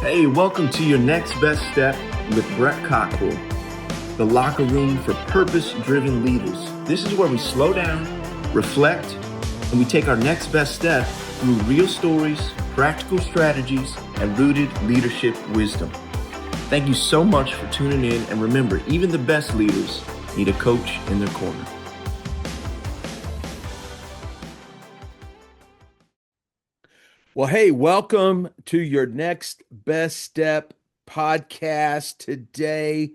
Hey, welcome to your next best step with Brek, the locker room for purpose-driven leaders. This is where we slow down, reflect, and we take our next best step through real stories, practical strategies, and rooted leadership wisdom. Thank you so much for tuning in, and remember, even the best leaders need a coach in their corner. Well, hey, welcome to your next best step podcast today.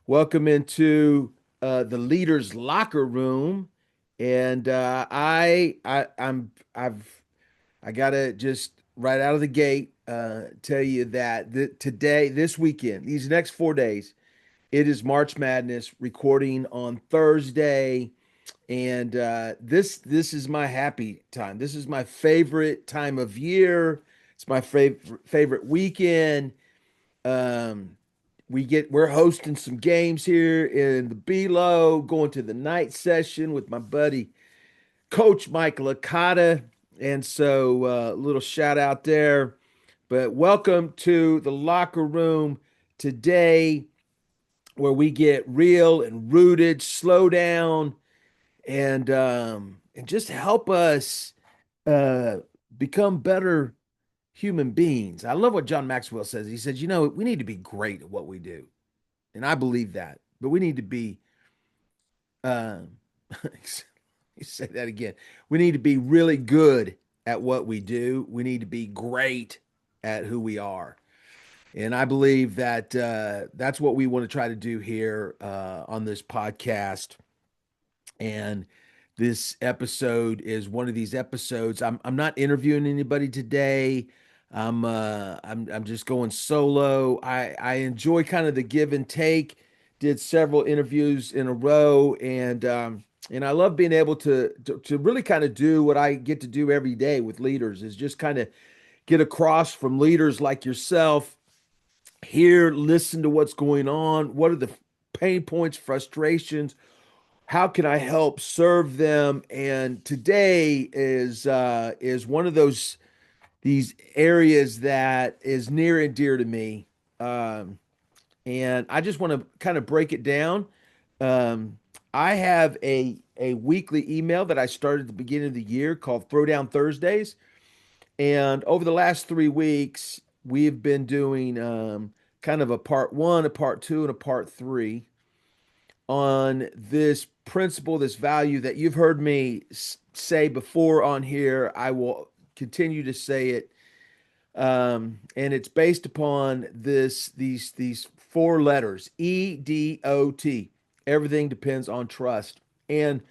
Welcome into the leaders' locker room, and I gotta just right out of the gate tell you that today, this weekend, these next 4 days, it is March Madness. Recording on Thursday. And this is my happy time. This is my favorite time of year. It's my favorite weekend. We're hosting some games here in the Below, going to the night session with my buddy Coach Mike Licata. And so a little shout out there. But welcome to the locker room today, where we get real and rooted, slow down, and just help us uh, become better human beings. I love what John Maxwell says. He says, we need to be great at what we do, and I believe that. But we need to be. You say that again. We need to be really good at what we do. We need to be great at who we are. And I believe that that's what we want to try to do here on this podcast. And this episode is one of these episodes. I'm not interviewing anybody today. I'm just going solo. I enjoy kind of the give and take. Did several interviews in a row, and I love being able to really kind of do what I get to do every day with leaders, is just kind of get across from leaders like yourself, hear, listen to what's going on. What are the pain points, frustrations? How can I help serve them? And today is one of these areas that is near and dear to me. And I just want to kind of break it down. I have a weekly email that I started at the beginning of the year called Throwdown Thursdays. And over the last 3 weeks, we've been doing kind of a part one, a part two, and a part three on this principle, this value that you've heard me say before on here. I will continue to say it. And it's based upon these four letters, EDOT. Everything depends on trust. And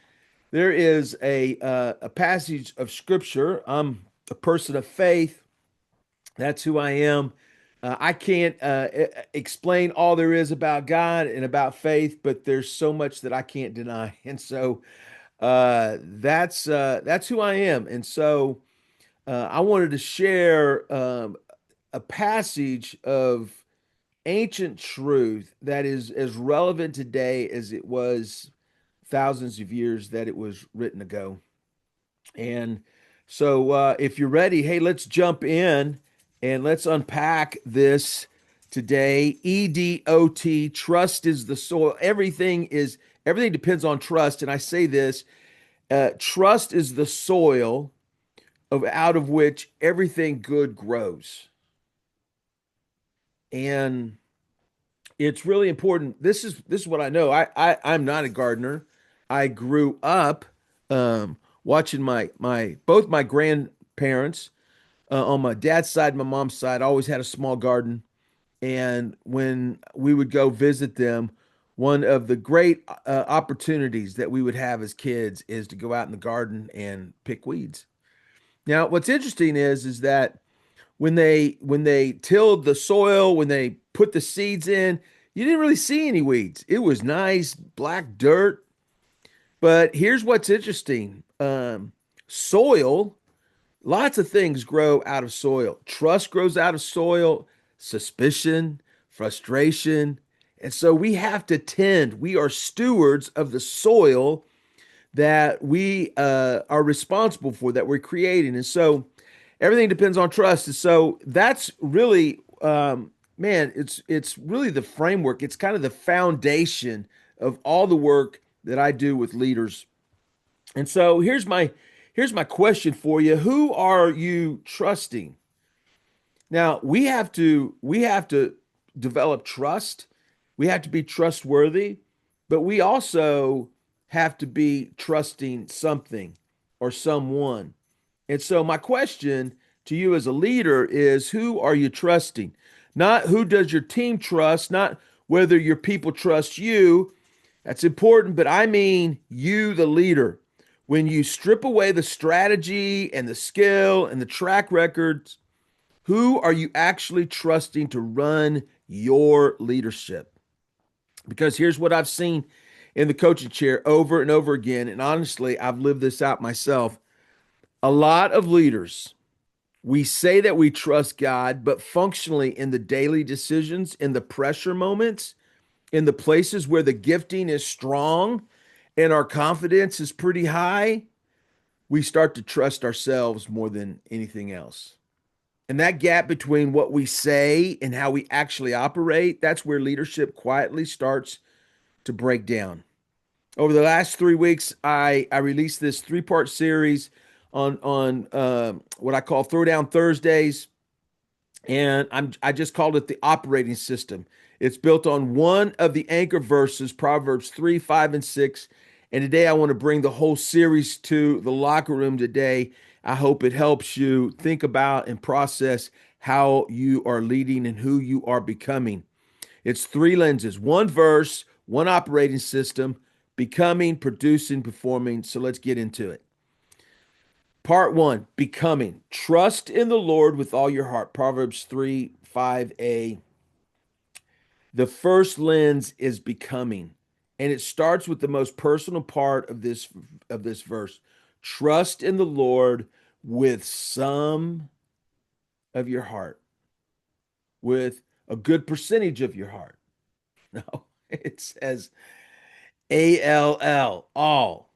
there is a passage of scripture. I'm a person of faith. That's who I am. I can't explain all there is about God and about faith, but there's so much that I can't deny. And so that's who I am. And so I wanted to share a passage of ancient truth that is as relevant today as it was thousands of years that it was written ago. And so if you're ready, hey, let's jump in and let's unpack this today. EDOT, trust is the soil. Everything depends on trust. And I say this, trust is the soil out of which everything good grows. And it's really important. This is what I know. I'm not a gardener. I grew up watching both my grandparents on my dad's side and my mom's side always had a small garden. And when we would go visit them, one of the great opportunities that we would have as kids is to go out in the garden and pick weeds. Now, what's interesting is that when they tilled the soil, when they put the seeds in, you didn't really see any weeds. It was nice black dirt. But here's what's interesting. Soil, lots of things grow out of soil. Trust grows out of soil, suspicion, frustration. And so we have to tend. We are stewards of the soil that we are responsible for, that we're creating. And so everything depends on trust. And so that's really man, it's really the framework. It's kind of the foundation of all the work that I do with leaders. And so here's my question for you. Who are you trusting? Now, we have to develop trust. We have to be trustworthy, but we also have to be trusting something or someone. And so my question to you as a leader is, who are you trusting? Not who does your team trust, not whether your people trust you. That's important, but I mean you, the leader. When you strip away the strategy and the skill and the track records, who are you actually trusting to run your leadership? Because here's what I've seen in the coaching chair over and over again. And honestly, I've lived this out myself. A lot of leaders, we say that we trust God, but functionally in the daily decisions, in the pressure moments, in the places where the gifting is strong and our confidence is pretty high, we start to trust ourselves more than anything else. And that gap between what we say and how we actually operate, that's where leadership quietly starts to break down. Over the last 3 weeks, I released this 3-part series on what I call Throwdown Thursdays, and I just called it the operating system. It's built on one of the anchor verses, Proverbs 3, 5, and 6. And today I want to bring the whole series to the locker room today. I hope it helps you think about and process how you are leading and who you are becoming. It's 3 lenses, 1 verse, 1 operating system, becoming, producing, performing. So let's get into it. Part 1, becoming. Trust in the Lord with all your heart. Proverbs 3, 5a. The first lens is becoming. And it starts with the most personal part of this verse. Trust in the Lord with some of your heart, with a good percentage of your heart. No, it says all.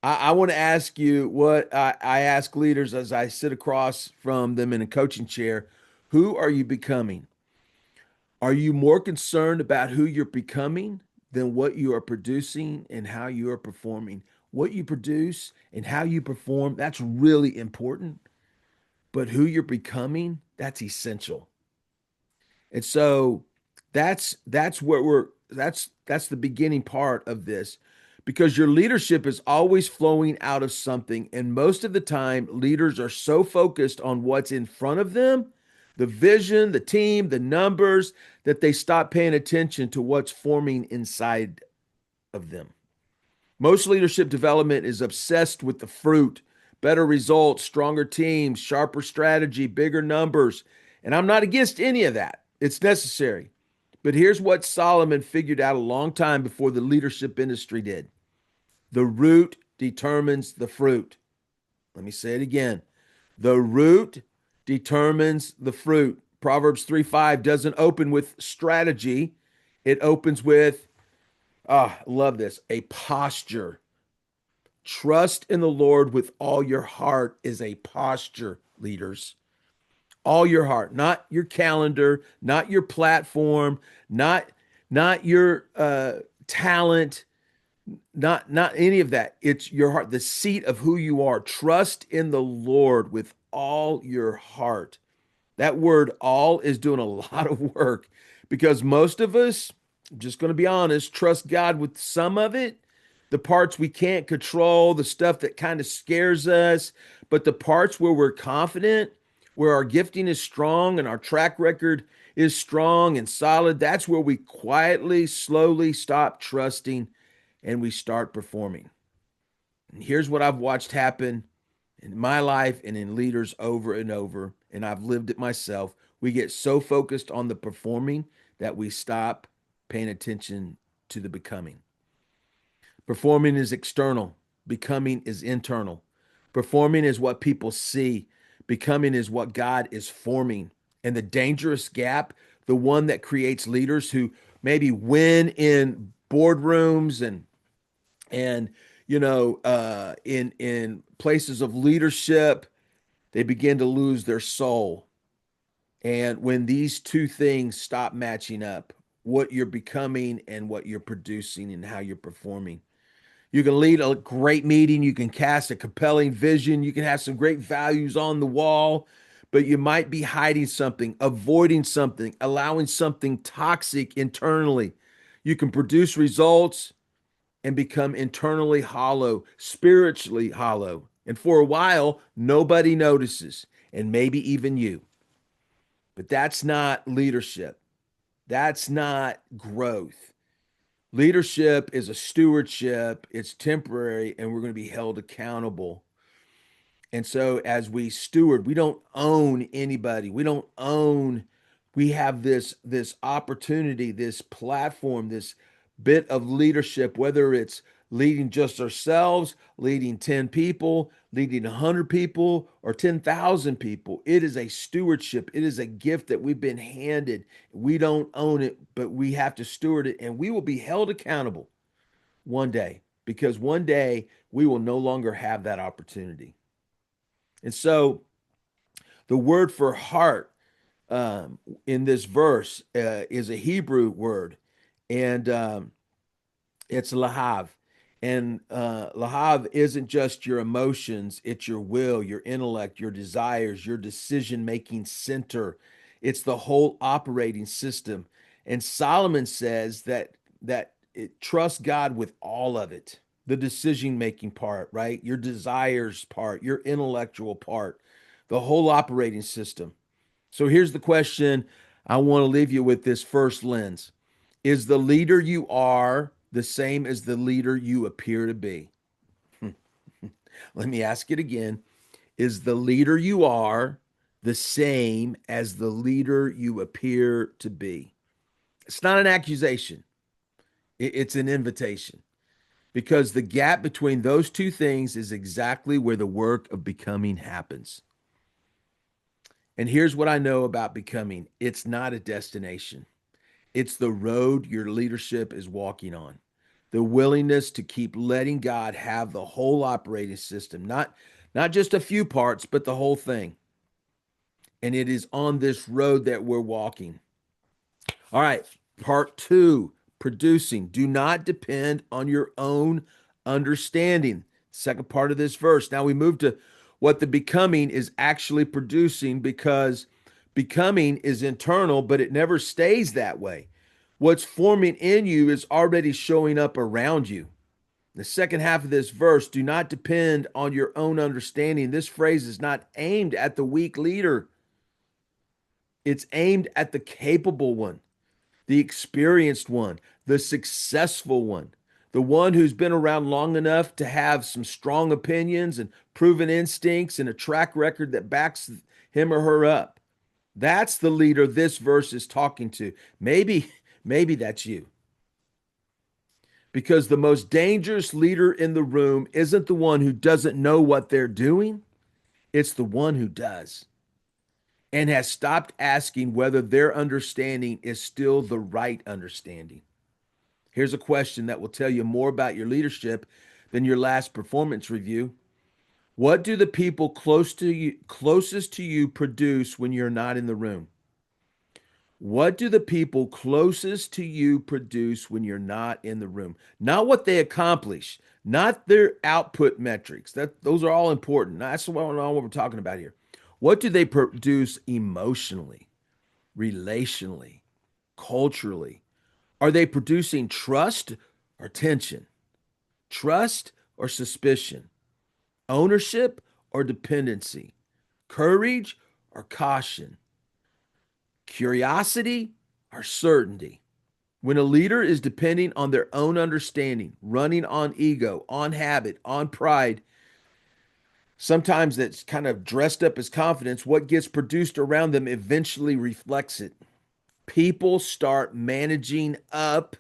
I want to ask you what I ask leaders as I sit across from them in a coaching chair. Who are you becoming? Are you more concerned about who you're becoming than what you are producing and how you are performing? What you produce and how you perform, that's really important. But who you're becoming, that's essential. And so that's what that's the beginning part of this, because your leadership is always flowing out of something, and most of the time leaders are so focused on what's in front of them, the vision, the team, the numbers, that they stop paying attention to what's forming inside of them. Most leadership development is obsessed with the fruit, better results, stronger teams, sharper strategy, bigger numbers. And I'm not against any of that. It's necessary. But here's what Solomon figured out a long time before the leadership industry did. The root determines the fruit. Let me say it again. The root determines the fruit. Proverbs 3:5 doesn't open with strategy. It opens with, love this, a posture. Trust in the Lord with all your heart is a posture, leaders. All your heart, not your calendar, not your platform, not your talent, not any of that. It's your heart, the seat of who you are. Trust in the Lord with all your heart. That word all is doing a lot of work, because most of us, I'm just going to be honest, trust God with some of it, the parts we can't control, the stuff that kind of scares us, but the parts where we're confident, where our gifting is strong and our track record is strong and solid, that's where we quietly, slowly stop trusting and we start performing. And here's what I've watched happen in my life and in leaders over and over, and I've lived it myself. We get so focused on the performing that we stop paying attention to the becoming. Performing is external. Becoming is internal. Performing is what people see. Becoming is what God is forming. And the dangerous gap, the one that creates leaders who maybe win in boardrooms and in places of leadership, they begin to lose their soul. And when these two things stop matching up, what you're becoming and what you're producing and how you're performing, you can lead a great meeting, you can cast a compelling vision, you can have some great values on the wall, but you might be hiding something, avoiding something, allowing something toxic internally. You can produce results and become internally hollow, spiritually hollow. And for a while, nobody notices, and maybe even you. But that's not leadership. That's not growth. Leadership is a stewardship, it's temporary, and we're going to be held accountable. And so as we steward, we don't own anybody. We don't own, we have this opportunity, this platform, this bit of leadership, whether it's leading just ourselves, leading 10 people, leading 100 people, or 10,000 people. It is a stewardship. It is a gift that we've been handed. We don't own it, but we have to steward it, and we will be held accountable one day, because one day we will no longer have that opportunity. And so the word for heart in this verse is a Hebrew word, and it's lahav. And lahav isn't just your emotions, it's your will, your intellect, your desires, your decision making center. It's the whole operating system. And Solomon says that it trusts God with all of it. The decision making part, right? Your desires part, your intellectual part, the whole operating system. So here's the question I want to leave you with, this first lens. Is the leader you are the same as the leader you appear to be? Let me ask it again. Is the leader you are the same as the leader you appear to be? It's not an accusation, it's an invitation, because the gap between those two things is exactly where the work of becoming happens. And here's what I know about becoming: it's not a destination. It's the road your leadership is walking on. The willingness to keep letting God have the whole operating system, not just a few parts, but the whole thing. And it is on this road that we're walking. All right, part two, producing. Do not depend on your own understanding. Second part of this verse. Now we move to what the becoming is actually producing, because becoming is internal, but it never stays that way. What's forming in you is already showing up around you. The second half of this verse, do not depend on your own understanding. This phrase is not aimed at the weak leader, it's aimed at the capable one, the experienced one, the successful one, the one who's been around long enough to have some strong opinions and proven instincts and a track record that backs him or her up. That's the leader this verse is talking to. Maybe that's you. Because the most dangerous leader in the room isn't the one who doesn't know what they're doing, it's the one who does and has stopped asking whether their understanding is still the right understanding. Here's a question that will tell you more about your leadership than your last performance review. What do the people closest to you produce when you're not in the room? What do the people closest to you produce when you're not in the room? Not what they accomplish, not their output metrics. Those are all important. That's what we're talking about here. What do they produce emotionally, relationally, culturally? Are they producing trust or tension? Trust or suspicion? Ownership or dependency? Courage or caution? Curiosity or certainty? When a leader is depending on their own understanding, running on ego, on habit, on pride, sometimes that's kind of dressed up as confidence, what gets produced around them eventually reflects it. People start managing up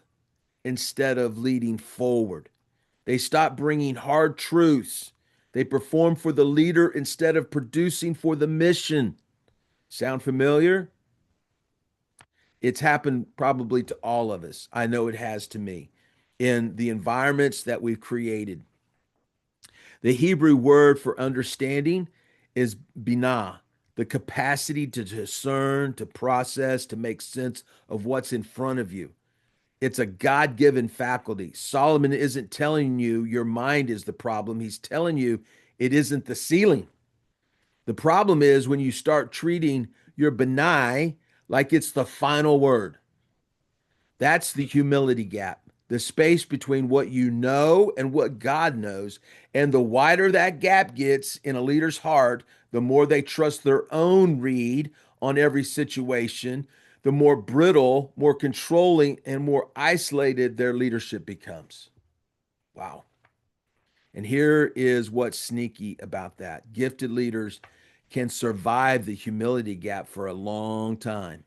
instead of leading forward. They stop bringing hard truths. They perform for the leader instead of producing for the mission. Sound familiar? It's happened probably to all of us. I know it has to me in the environments that we've created. The Hebrew word for understanding is binah. the capacity to discern, to process, to make sense of what's in front of you. It's a God-given faculty. Solomon isn't telling you your mind is the problem. He's telling you it isn't the ceiling. The problem is when you start treating your benign like it's the final word. That's the humility gap, the space between what you know and what God knows. And the wider that gap gets in a leader's heart, the more they trust their own read on every situation, the more brittle, more controlling, and more isolated their leadership becomes. Wow. And here is what's sneaky about that. Gifted leaders can survive the humility gap for a long time.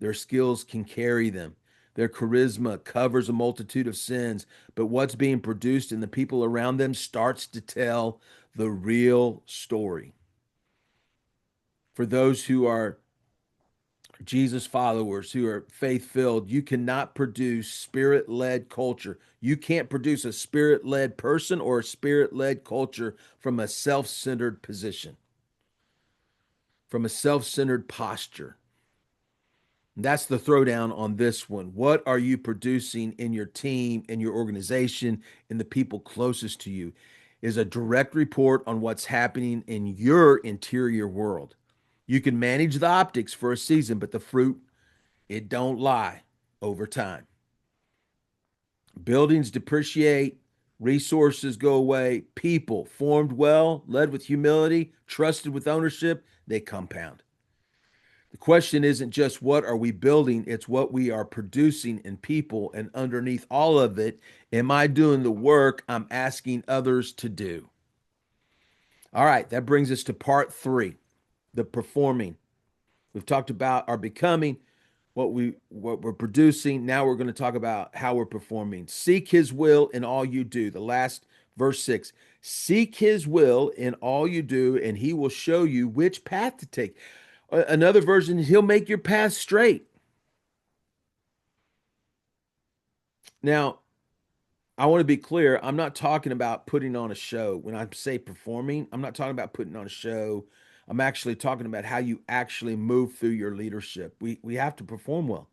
Their skills can carry them. Their charisma covers a multitude of sins, but what's being produced in the people around them starts to tell the real story. For those who are Jesus followers, who are faith filled, you cannot produce spirit led culture. You can't produce a spirit led person or a spirit led culture from a self centered position, from a self centered posture. And that's the throwdown on this one. What are you producing in your team, in your organization, in the people closest to you? Is a direct report on what's happening in your interior world. You can manage the optics for a season, but the fruit, it don't lie over time. Buildings depreciate, resources go away, people formed well, led with humility, trusted with ownership, they compound. The question isn't just what are we building, it's what we are producing in people. And underneath all of it, am I doing the work I'm asking others to do? All right, that brings us to part 3, the performing. We've talked about our becoming, what we're producing. Now we're going to talk about how we're performing. Seek his will in all you do. The last verse 6. Seek his will in all you do, and he will show you which path to take. Another version, he'll make your path straight. Now, I want to be clear. I'm not talking about putting on a show. When I say performing, I'm not talking about putting on a show. I'm actually talking about how you actually move through your leadership. We have to perform well.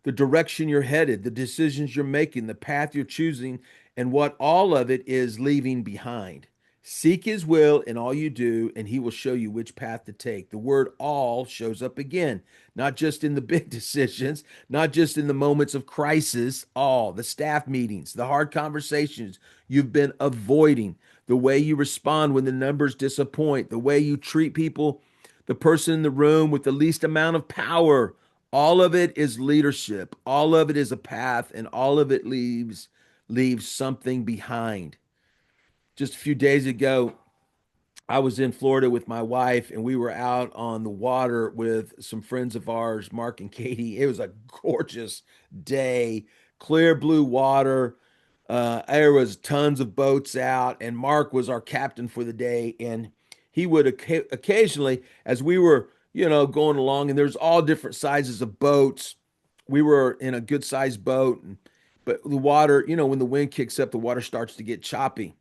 The direction you're headed, the decisions you're making, the path you're choosing, and what all of it is leaving behind. Seek his will in all you do, and he will show you which path to take. The word all shows up again, not just in the big decisions, not just in the moments of crisis, all the staff meetings, the hard conversations you've been avoiding, the way you respond when the numbers disappoint, the way you treat people, the person in the room with the least amount of power. All of it is leadership. All of it is a path, and all of it leaves something behind. Just a few days ago, I was in Florida with my wife, and we were out on the water with some friends of ours, Mark and Katie. It was a gorgeous day, clear blue water. There was tons of boats out, and Mark was our captain for the day. And he would occasionally, as we were, going along, and there's all different sizes of boats. We were in a good sized boat, but the water, when the wind kicks up, the water starts to get choppy.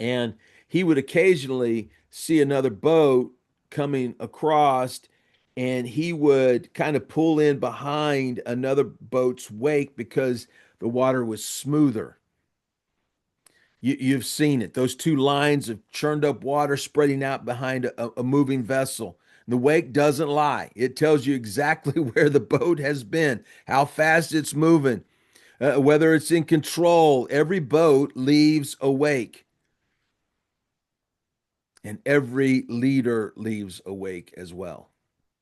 And he would occasionally see another boat coming across, and he would kind of pull in behind another boat's wake because the water was smoother. You've seen it, those two lines of churned up water spreading out behind a moving vessel. The wake doesn't lie. It tells you exactly where the boat has been, how fast it's moving, whether it's in control. Every boat leaves a wake. And every leader leaves a wake as well.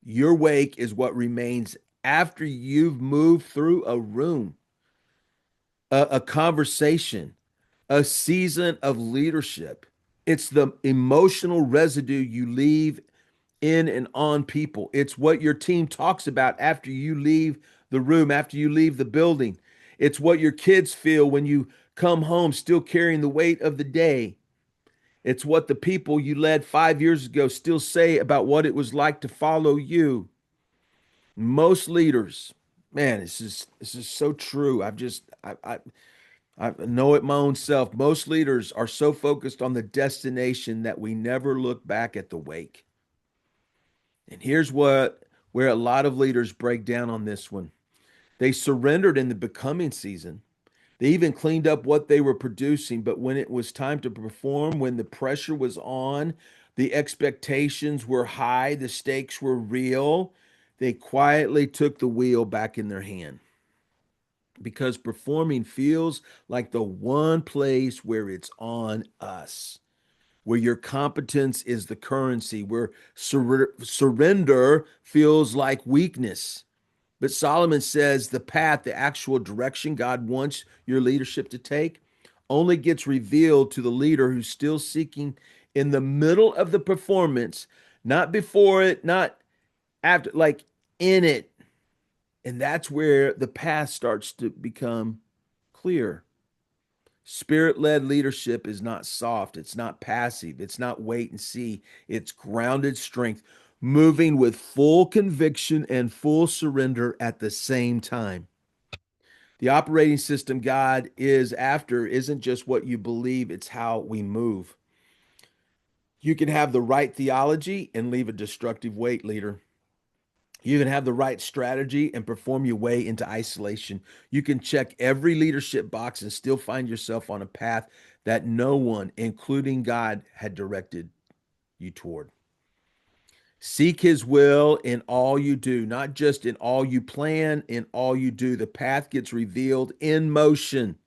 Your wake is what remains after you've moved through a room, a conversation, a season of leadership. It's the emotional residue you leave in and on people. It's what your team talks about after you leave the room, after you leave the building. It's what your kids feel when you come home still carrying the weight of the day. It's what the people you led 5 years ago still say about what it was like to follow you. Most leaders, man, this is so true. I know it my own self. Most leaders are so focused on the destination that we never look back at the wake. And here's where a lot of leaders break down on this one. They surrendered in the becoming season. They even cleaned up what they were producing, but when it was time to perform, when the pressure was on, the expectations were high, the stakes were real, they quietly took the wheel back in their hand because performing feels like the one place where it's on us, where your competence is the currency, where surrender feels like weakness. But Solomon says the path, the actual direction God wants your leadership to take, only gets revealed to the leader who's still seeking in the middle of the performance, not before it, not after, like in it. And that's where the path starts to become clear. Spirit led leadership is not soft, it's not passive, it's not wait and see, it's grounded strength, moving with full conviction and full surrender at the same time. The operating system God is after isn't just what you believe, it's how we move. You can have the right theology and leave a destructive weight, leader. You can have the right strategy and perform your way into isolation. You can check every leadership box and still find yourself on a path that no one, including God, had directed you toward. Seek his will in all you do, not just in all you plan, in all you do. The path gets revealed in motion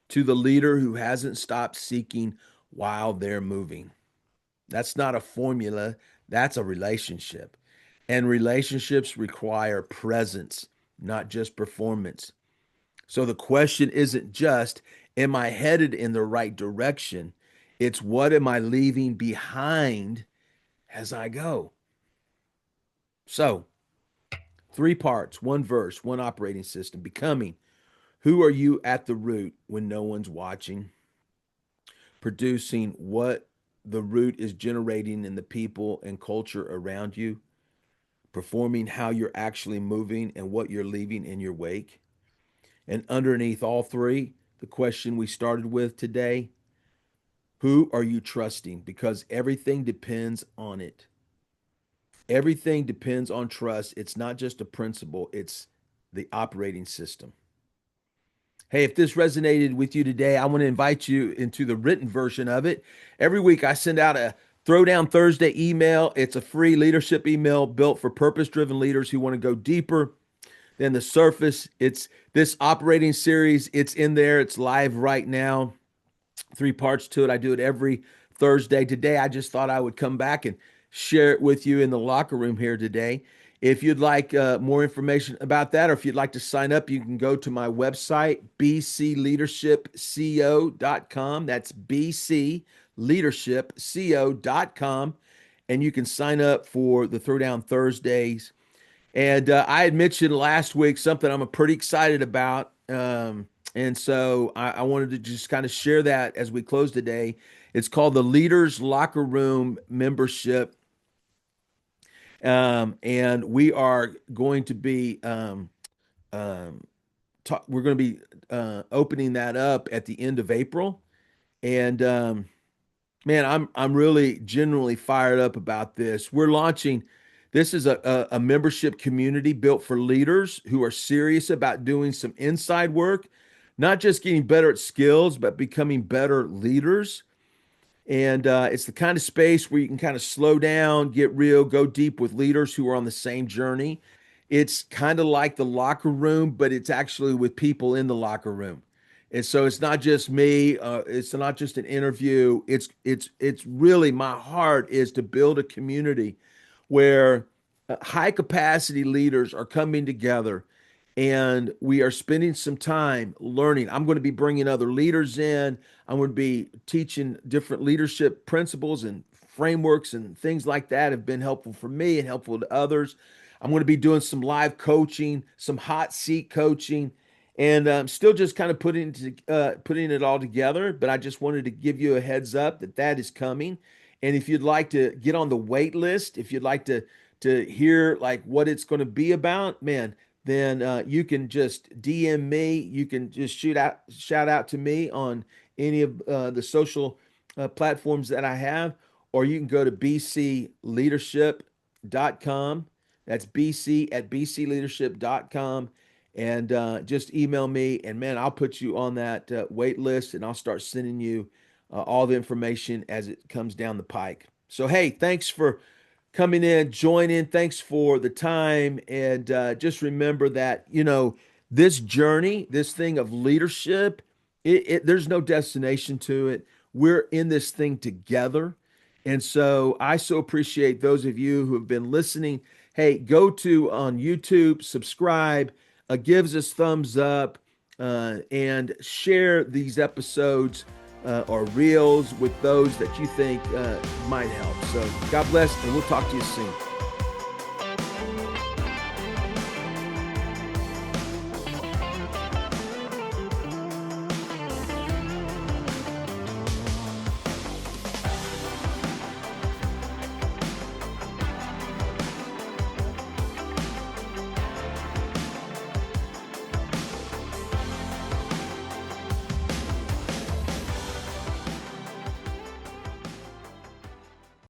to the leader who hasn't stopped seeking while they're moving. That's not a formula, that's a relationship. And relationships require presence, not just performance. So the question isn't just, am I headed in the right direction? It's what am I leaving behind as I go? So, three parts, one verse, one operating system. Becoming, who are you at the root when no one's watching? Producing what the root is generating in the people and culture around you, performing how you're actually moving and what you're leaving in your wake. And underneath all three, the question we started with today, who are you trusting? Because everything depends on it. Everything depends on trust. It's not just a principle, it's the operating system. Hey, if this resonated with you today, I want to invite you into the written version of it. Every week, I send out a Throwdown Thursday email. It's a free leadership email built for purpose driven leaders who want to go deeper than the surface. It's this operating series, it's in there, it's live right now. Three parts to it. I do it every Thursday. Today, I just thought I would come back and share it with you in the locker room here today. If you'd like more information about that, or if you'd like to sign up, you can go to my website, bcleadershipco.com. That's bcleadershipco.com. And you can sign up for the Throwdown Thursdays. And I had mentioned last week something I'm pretty excited about. And so I wanted to just kind of share that as we close today. It's called the Leaders Locker Room Membership. And we are going to be we're going to be opening that up at the end of April. And man, I'm really genuinely fired up about this. We're launching. This is a membership community built for leaders who are serious about doing some inside work, not just getting better at skills, but becoming better leaders. And it's the kind of space where you can kind of slow down, get real, go deep with leaders who are on the same journey. It's kind of like the locker room, but it's actually with people in the locker room. And so it's not just me. It's not just an interview. It's really my heart is to build a community where high capacity leaders are coming together and we are spending some time learning. I'm going to be bringing other leaders in. I'm going to be teaching different leadership principles and frameworks and things like that have been helpful for me and helpful to others. I'm going to be doing some live coaching, some hot seat coaching, and I'm still just kind of putting it all together. But I just wanted to give you a heads up that that is coming. And if you'd like to get on the wait list, if you'd like to hear like what it's going to be about, man, then you can just DM me. You can just shout out to me on any of the social platforms that I have, or you can go to BC Leadership bc@bcleadership.com. That's bc@bcleadership.com. And just email me, and man, I'll put you on that wait list, and I'll start sending you all the information as it comes down the pike. So, hey, thanks for coming in, joining. Thanks for the time. And just remember that, this journey, this thing of leadership, there's no destination to it. We're in this thing together. And so I so appreciate those of you who have been listening. Hey, go to on YouTube, subscribe, gives us thumbs up, and share these episodes or reels with those that you think might help. So God bless, and we'll talk to you soon.